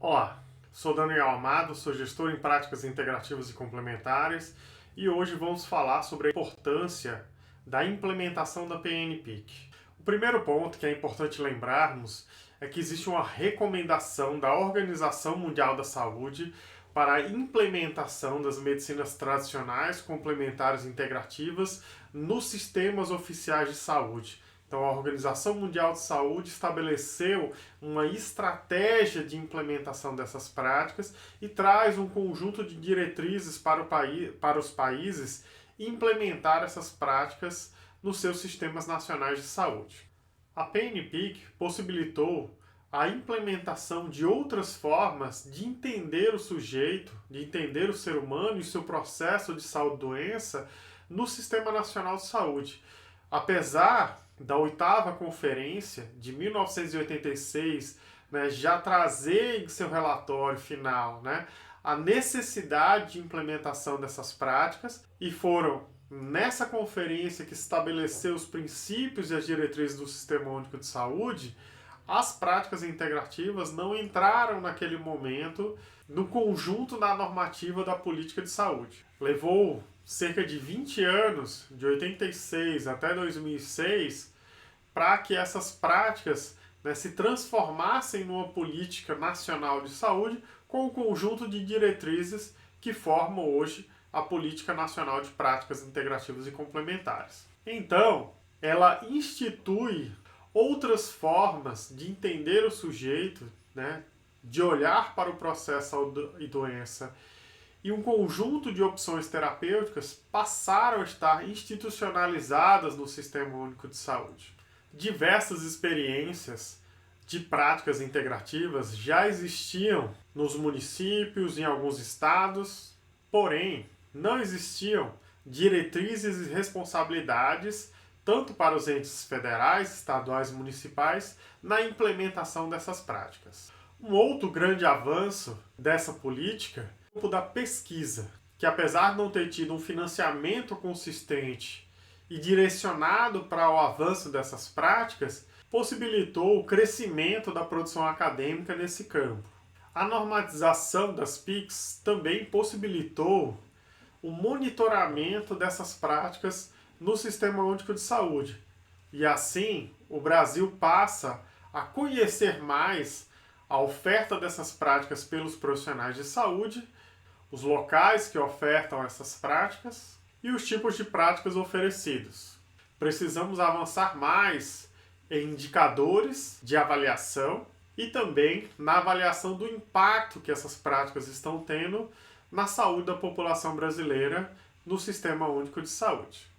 Olá, sou Daniel Amado, sou gestor em práticas integrativas e complementares e hoje vamos falar sobre a importância da implementação da PNPIC. O primeiro ponto que é importante lembrarmos é que existe uma recomendação da Organização Mundial da Saúde para a implementação das medicinas tradicionais, complementares e integrativas nos sistemas oficiais de saúde. Então, a Organização Mundial de Saúde estabeleceu uma estratégia de implementação dessas práticas e traz um conjunto de diretrizes para os países implementar essas práticas nos seus sistemas nacionais de saúde. A PNPIC possibilitou a implementação de outras formas de entender o sujeito, de entender o ser humano e seu processo de saúde-doença no Sistema Nacional de Saúde. Apesar da 8ª Conferência de 1986, já trazer em seu relatório final, a necessidade de implementação dessas práticas, e foram nessa conferência que estabeleceu os princípios e as diretrizes do Sistema Único de Saúde. As práticas integrativas não entraram naquele momento no conjunto da normativa da política de saúde. Levou cerca de 20 anos, de 86 até 2006, para que essas práticas se transformassem numa política nacional de saúde com o conjunto de diretrizes que formam hoje a Política Nacional de Práticas Integrativas e Complementares. Então, ela institui outras formas de entender o sujeito, de olhar para o processo e doença, e um conjunto de opções terapêuticas passaram a estar institucionalizadas no Sistema Único de Saúde. Diversas experiências de práticas integrativas já existiam nos municípios, em alguns estados, porém, não existiam diretrizes e responsabilidades tanto para os entes federais, estaduais e municipais, na implementação dessas práticas. Um outro grande avanço dessa política é o campo da pesquisa, que apesar de não ter tido um financiamento consistente e direcionado para o avanço dessas práticas, possibilitou o crescimento da produção acadêmica nesse campo. A normatização das PICs também possibilitou o monitoramento dessas práticas no Sistema Único de Saúde. E assim, o Brasil passa a conhecer mais a oferta dessas práticas pelos profissionais de saúde, os locais que ofertam essas práticas e os tipos de práticas oferecidos. Precisamos avançar mais em indicadores de avaliação e também na avaliação do impacto que essas práticas estão tendo na saúde da população brasileira no Sistema Único de Saúde.